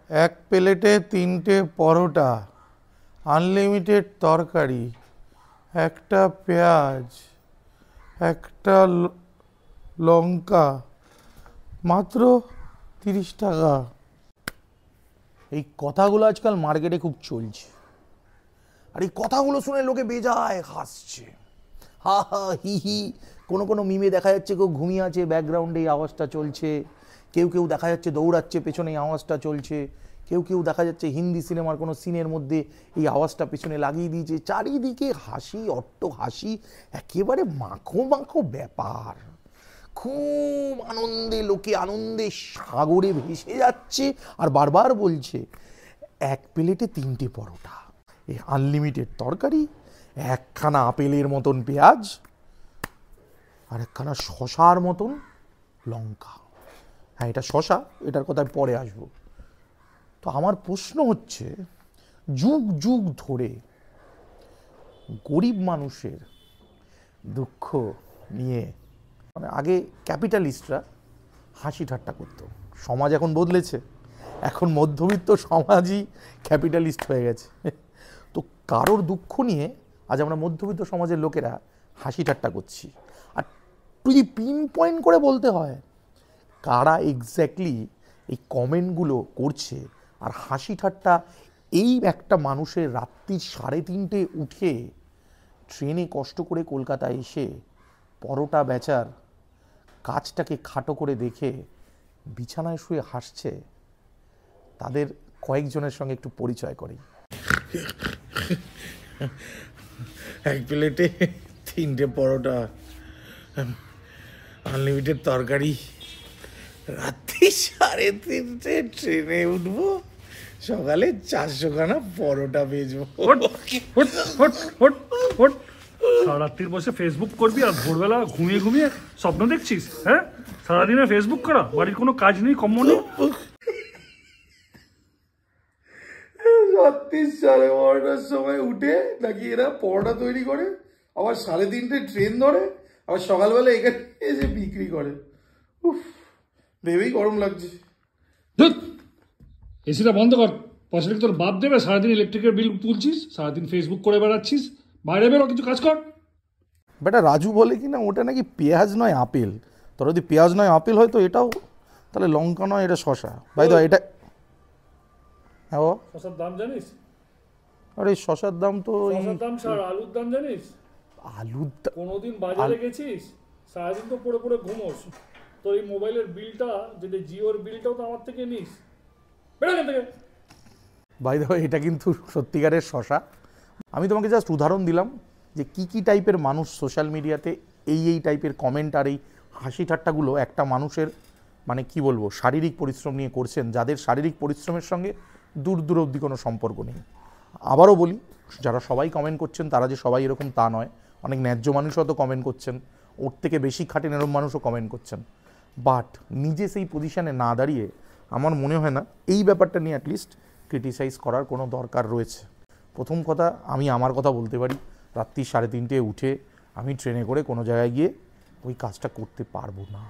এক প্লেটে 3টে পরোটা, আনলিমিটেড তরকারি, একটা পেঁয়াজ, একটা লঙ্কা, মাত্র 30 টাকা। এই কথাগুলো আজকাল মার্কেটে খুব চলছে, আর এই কথাগুলো শুনে লোকে বেজায় হাসছে, হা হা হি হি। কোনো কোনো মিমে দেখা যাচ্ছে কেউ ঘুমিয়ে আছে, ব্যাকগ্রাউন্ডে এই আওয়াজটা চলছে। কেউ কেউ দেখা যাচ্ছে দৌড়াচ্ছে, পেছনে এই আওয়াজটা চলছে। কেউ কেউ দেখা যাচ্ছে হিন্দি সিনেমার কোনো সিনের মধ্যে এই আওয়াজটা পেছনে লাগিয়ে দিয়েছে। চারিদিকে হাসি, অট্ট হাসি, একেবারে মাখো মাখো ব্যাপার। খুব আনন্দে, লোকে আনন্দে সাগরে ভেসে যাচ্ছে, আর বারবার বলছে এক প্লেটে 3টে পরোটা, এই আনলিমিটেড তরকারি, একখানা আপেলের মতন পেঁয়াজ, আর একখানা শশার মতন লঙ্কা। হ্যাঁ, এটা শশা, এটার কথায় পরে আসবো। তো আমার প্রশ্ন হচ্ছে, যুগ যুগ ধরে গরিব মানুষের দুঃখ নিয়ে মানে আগে ক্যাপিটালিস্টরা হাসি ঠাট্টা করতো। সমাজ এখন বদলেছে, এখন মধ্যবিত্ত সমাজই ক্যাপিটালিস্ট হয়ে গেছে। তো কারোর দুঃখ নিয়ে আজ আমরা মধ্যবিত্ত সমাজের লোকেরা হাসি ঠাট্টা করছি। আর যদি পিন পয়েন্ট করে বলতে হয় কারা এক্স্যাক্টলি এই কমেন্টগুলো করছে আর হাসি ঠাট্টা, এই একটা মানুষের রাত্রি 3:30 উঠে ট্রেনে কষ্ট করে কলকাতায় এসে পরোটা বেচার কাজটাকে খাটো করে দেখে বিছানায় শুয়ে হাসছে, তাদের কয়েকজনের সঙ্গে একটু পরিচয় করি। এক প্লেটে 3টে পরোটা, আনলিমিটেড তরকারি, রাত্রি 3:30 ট্রেনে উঠবো, সকালে 400 খানা পরোটা বেচবো। সারারাত্রির বসে ফেসবুক করবি আর ভোরবেলা ঘুমিয়ে ঘুমিয়ে স্বপ্ন দেখছিস? হ্যাঁ, সারাদিনে ফেসবুক করা, বাড়ির কোনো কাজ নেই, কম্ম নেই। রাত্রি 12:30টার সময় উঠে নাকি এরা পরোটা তৈরি করে, আবার 3:30 ট্রেন ধরে, আবার সকালবেলা এখানে এসে বিক্রি করে। উফ, ভেবেই গরম লাগছে। এসিটা বন্ধ কর, পয়সা তোর বাপ দেবে। সারাদিন ইলেকট্রিকের বিল তুলছিস, সারাদিন ফেসবুক করে বেড়াচ্ছিস, বাইরে বেরো, কিছু কাজ কর। বেটা রাজু বলে কি না ওটা নাকি পেঁয়াজ নয় আপেল। তোর যদি পেঁয়াজ নয় আপেল হয় তো এটাও তাহলে লঙ্কা নয়, এটা শশা। ভাই তো এটা হ্যাঁ, ও শশার দাম জানিস? আরে শশার দাম তো শশার দাম ছাড়, আলুর দাম জানিস? আলুর কোনোদিন বাজারে গেছিস? সারাদিন তো পড়ে পড়ে ঘুমোস, তোর এই মোবাইলের বিলটা, যেটা জিওর বিলটাও তো আমার থেকে নিস। বেড়া থেকে। ভাই দেখো, এটা কিন্তু সত্যিকারের শশা। আমি তোমাকে জাস্ট উদাহরণ দিলাম যে কি কি টাইপের মানুষ সোশ্যাল মিডিয়াতে এই টাইপের কমেন্ট আর এই হাসি ঠাট্টাগুলো একটা মানুষের মানে কি বলবো শারীরিক পরিশ্রম নিয়ে করছেন, যাদের শারীরিক পরিশ্রমের সঙ্গে দূর অবধি কোনো সম্পর্ক নেই। আবারও বলি, যারা সবাই কমেন্ট করছেন তারা যে সবাই এরকম তা নয়। অনেক ন্যায্য মানুষও তো কমেন্ট করছেন, ওর থেকে বেশি খাটেন এরকম মানুষও কমেন্ট করছেন। বাট নিজে সেই পজিশানে না দাঁড়িয়ে আমার মনে হয় না এই ব্যাপারটা নিয়ে অ্যাটলিস্ট ক্রিটিসাইজ করার কোনো দরকার রয়েছে। প্রথম কথা, আমি আমার কথা বলতে পারি, রাত্রি 3:30 উঠে আমি ট্রেনে করে কোনো জায়গায় গিয়ে ওই কাজটা করতে পারবো না,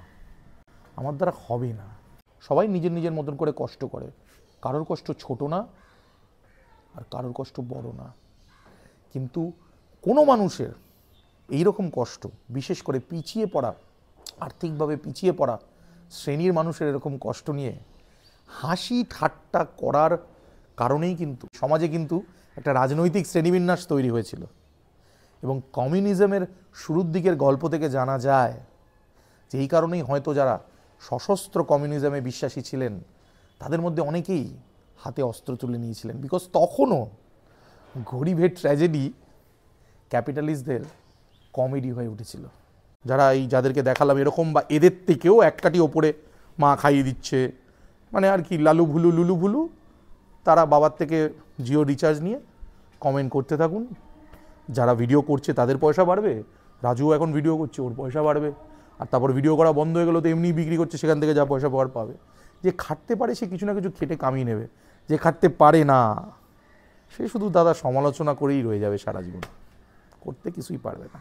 আমার দ্বারা হবে না। সবাই নিজের নিজের মতন করে কষ্ট করে, কারোর কষ্ট ছোট না আর কারোর কষ্ট বড় না। কিন্তু কোনো মানুষের এইরকম কষ্ট, বিশেষ করে পিছিয়ে পড়া, আর্থিকভাবে পিছিয়ে পড়া শ্রেণীর মানুষের এরকম কষ্ট নিয়ে হাসি ঠাট্টা করার কারণেই কিন্তু সমাজে কিন্তু একটা রাজনৈতিক শ্রেণীবিন্যাস তৈরি হয়েছিল। এবং কমিউনিজমের শুরুর দিকের গল্প থেকে জানা যায় যে এই কারণেই হয়তো যারা সশস্ত্র কমিউনিজমে বিশ্বাসী ছিলেন তাদের মধ্যে অনেকেই হাতে অস্ত্র তুলে নিয়েছিলেন, বিকজ তখনও গরিবের ট্র্যাজেডি ক্যাপিটালিস্টদের কমেডি হয়ে উঠেছিল। যারা এই যাদেরকে দেখালাম এরকম বা এদের থেকেও এক কাঠি ওপরে মা খাইয়ে দিচ্ছে, মানে আর কি লালু ভুলু লুলু ভুলু, তারা বাবার থেকে জিও রিচার্জ নিয়ে কমেন্ট করতে থাকুন। যারা ভিডিও করছে তাদের পয়সা বাড়বে, রাজুও এখন ভিডিও করছে, ওর পয়সা বাড়বে। আর তারপর ভিডিও করা বন্ধ হয়ে গেলো তো এমনি বিক্রি করছে, সেখান থেকে যা পয়সা পাওয়ার পাবে। যে খাটতে পারে সে কিছু না কিছু খেটে কামিয়ে নেবে, যে খাটতে পারে না সে শুধু দাদা সমালোচনা করেই রয়ে যাবে সারা জীবন, করতে কিছুই পারবে না।